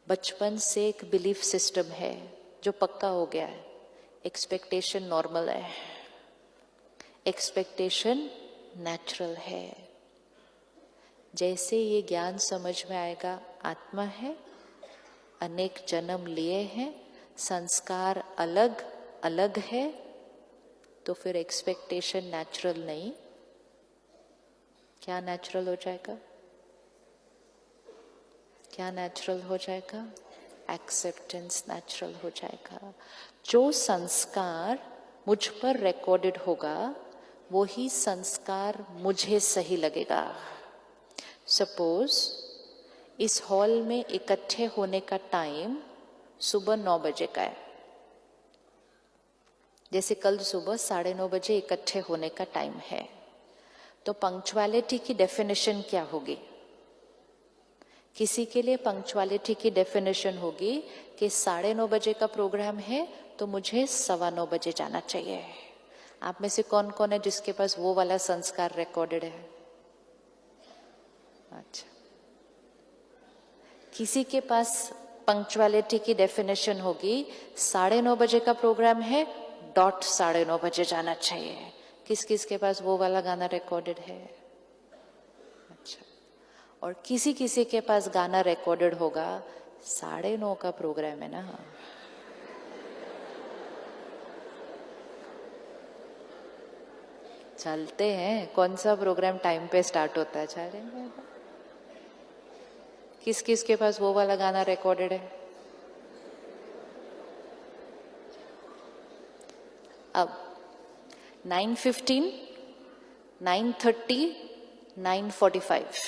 बचपन से एक बिलीफ सिस्टम है जो पक्का हो गया है, एक्सपेक्टेशन नॉर्मल है, एक्सपेक्टेशन नेचुरल है। जैसे ये ज्ञान समझ में आएगा, आत्मा है, अनेक जन्म लिए हैं, संस्कार अलग अलग है, तो फिर एक्सपेक्टेशन नेचुरल नहीं, क्या नेचुरल हो जाएगा? क्या नेचुरल हो जाएगा? एक्सेप्टेंस नेचुरल हो जाएगा। जो संस्कार मुझ पर रिकॉर्डेड होगा वही संस्कार मुझे सही लगेगा। सपोज इस हॉल में इकट्ठे होने का टाइम सुबह 9 बजे का है, जैसे कल सुबह 9:30 बजे इकट्ठे होने का टाइम है, तो पंक्चुअलिटी की डेफिनेशन क्या होगी? किसी के लिए पंक्चुअलिटी की डेफिनेशन होगी कि 9:30 बजे का प्रोग्राम है तो मुझे 9:15 बजे जाना चाहिए। आप में से कौन कौन है जिसके पास वो वाला संस्कार रिकॉर्डेड है? अच्छा, किसी के पास पंक्चुअलिटी की डेफिनेशन होगी 9:30 बजे का प्रोग्राम है, डॉट 9:30 बजे जाना चाहिए। किस किस के पास वो वाला गाना रिकॉर्डेड है? अच्छा, और किसी किसी के पास गाना रिकॉर्डेड होगा 9:30 का प्रोग्राम है ना, चलते हैं, कौन सा प्रोग्राम टाइम पे स्टार्ट होता है, चलेंगे। किस किस के पास वो वाला गाना रिकॉर्डेड है? अब 9:15, 9:30, 9:45,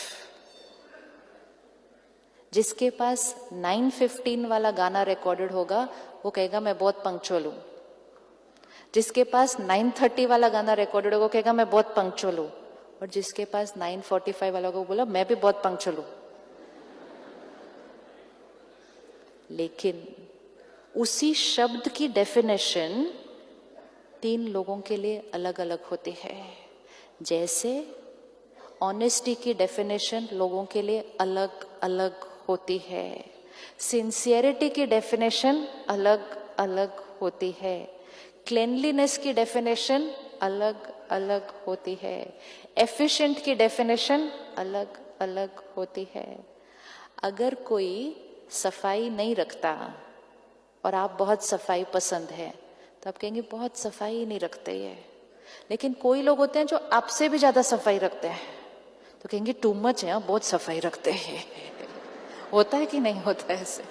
जिसके पास 9:15 वाला गाना रिकॉर्डेड होगा वो कहेगा मैं बहुत पंक्चुअल हूं। जिसके पास 9:30 वाला गाना रिकॉर्डेड होगा वो कहेगा मैं बहुत पंक्चुअल हूं। और जिसके पास 9:45 वाला को बोला मैं भी बहुत पंक्चुअल हूं। लेकिन उसी शब्द की डेफिनेशन 3 लोगों के लिए अलग अलग होती है। जैसे ऑनेस्टी की डेफिनेशन लोगों के लिए अलग अलग होती है, सिंसियरिटी की डेफिनेशन अलग अलग होती है, क्लेनलीनेस की डेफिनेशन अलग अलग होती है, एफिशिएंट की डेफिनेशन अलग अलग होती है। अगर कोई सफाई नहीं रखता और आप बहुत सफाई पसंद है तो आप कहेंगे बहुत सफाई नहीं रखते ये। लेकिन कोई लोग होते हैं जो आपसे भी ज्यादा सफाई रखते हैं तो कहेंगे टू मच है, बहुत सफाई रखते हैं। होता है कि नहीं होता है ऐसे?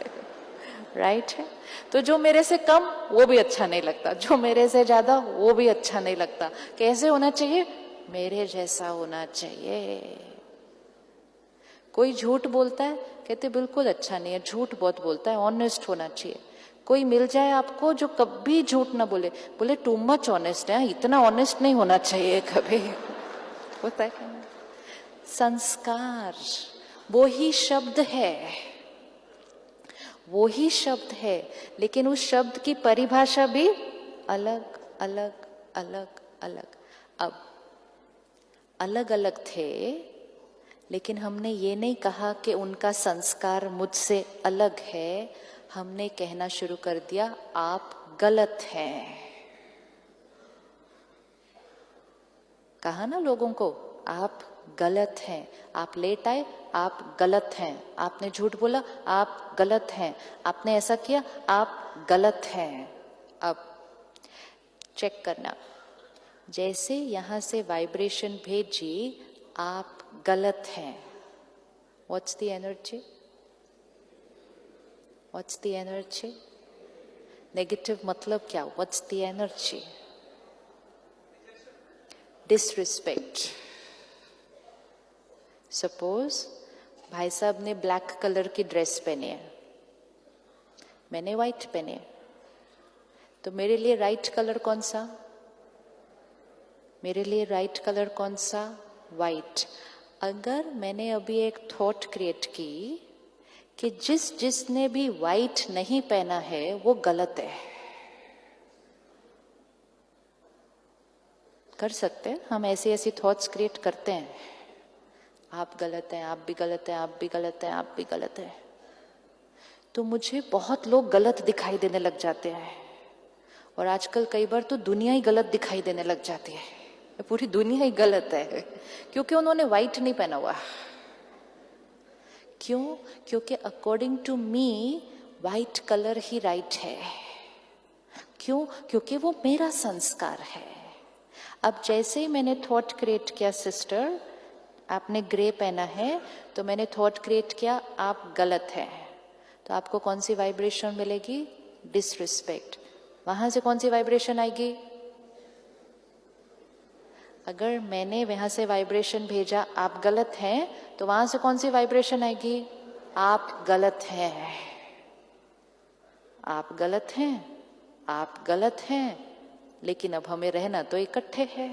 राइट है। तो जो मेरे से कम वो भी अच्छा नहीं लगता, जो मेरे से ज्यादा वो भी अच्छा नहीं लगता। कैसे होना चाहिए? मेरे जैसा होना चाहिए। कोई झूठ बोलता है, कहते बिल्कुल अच्छा नहीं है, झूठ बहुत बोलता है, ऑनेस्ट होना चाहिए। कोई मिल जाए आपको जो कभी झूठ ना बोले, बोले टू मच ऑनेस्ट है, इतना ऑनेस्ट नहीं होना चाहिए कभी। होता है क्या? संस्कार वो ही शब्द है, वो ही शब्द है, लेकिन उस शब्द की परिभाषा भी अलग अलग अलग अलग। अब अलग अलग थे, लेकिन हमने ये नहीं कहा कि उनका संस्कार मुझसे अलग है। हमने कहना शुरू कर दिया आप गलत हैं। कहा ना लोगों को आप गलत हैं। आप लेट आए, आप गलत हैं। आपने झूठ बोला, आप गलत हैं। आपने ऐसा किया, आप गलत हैं। अब चेक करना, जैसे यहां से वाइब्रेशन भेजी आप गलत हैं, what's the energy? What's the energy? Negative मतलब क्या? What's the energy? Disrespect. Suppose भाई साहब ने ब्लैक कलर की ड्रेस पहनी है, मैंने व्हाइट पहनी है, तो मेरे लिए राइट कलर कौन सा? मेरे लिए राइट कलर कौन सा? व्हाइट। अगर मैंने अभी एक थॉट क्रिएट की कि जिसने भी व्हाइट नहीं पहना है वो गलत है, कर सकते हैं हम, ऐसी ऐसी थॉट्स क्रिएट करते हैं। आप गलत हैं, आप भी गलत हैं, आप भी गलत हैं, आप भी गलत हैं। तो मुझे बहुत लोग गलत दिखाई देने लग जाते हैं, और आजकल कई बार तो दुनिया ही गलत दिखाई देने लग जाती है। पूरी दुनिया ही गलत है क्योंकि उन्होंने व्हाइट नहीं पहना हुआ। क्यों? क्योंकि according to me white colour ही राइट है। क्यों? क्योंकि वो मेरा संस्कार है। अब जैसे ही मैंने थॉट क्रिएट किया, सिस्टर आपने ग्रे पहना है, तो मैंने थॉट क्रिएट किया आप गलत हैं, तो आपको कौन सी वाइब्रेशन मिलेगी? डिसरिस्पेक्ट। वहां से कौन सी वाइब्रेशन आएगी? अगर मैंने वहां से वाइब्रेशन भेजा आप गलत हैं, तो वहां से कौन सी वाइब्रेशन आएगी? आप गलत हैं, आप गलत हैं, आप गलत हैं, लेकिन अब हमें रहना तो इकट्ठे है।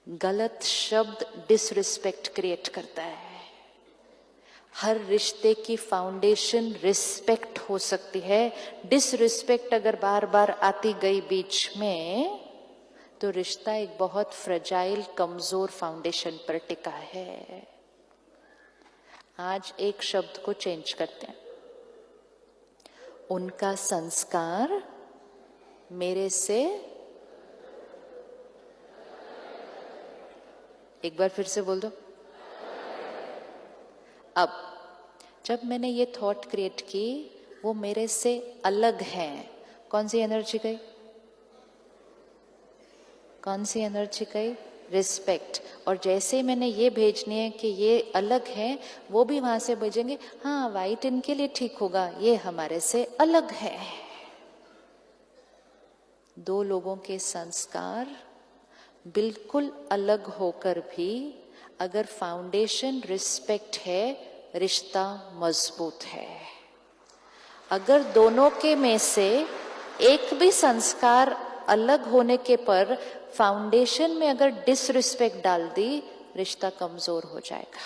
गलत शब्द डिसरिस्पेक्ट क्रिएट करता है। हर रिश्ते की फाउंडेशन रिस्पेक्ट हो सकती है। डिसरिस्पेक्ट अगर बार बार आती गई बीच में, तो रिश्ता एक बहुत फ्रेजाइल, कमजोर फाउंडेशन पर टिका है। आज एक शब्द को चेंज करते हैं। उनका संस्कार मेरे से, एक बार फिर से बोल दो। अब जब मैंने ये थॉट क्रिएट की, वो मेरे से अलग हैं, कौन सी एनर्जी गई? कौन सी एनर्जी गई? रिस्पेक्ट। और जैसे ही मैंने ये भेजनी है कि ये अलग है, वो भी वहां से भेजेंगे हाँ वाइट इनके लिए ठीक होगा, ये हमारे से अलग है। दो लोगों के संस्कार बिल्कुल अलग होकर भी अगर फाउंडेशन रिस्पेक्ट है, रिश्ता मजबूत है। अगर दोनों के में से एक भी संस्कार अलग होने के पर फाउंडेशन में अगर डिसरिस्पेक्ट डाल दी, रिश्ता कमजोर हो जाएगा।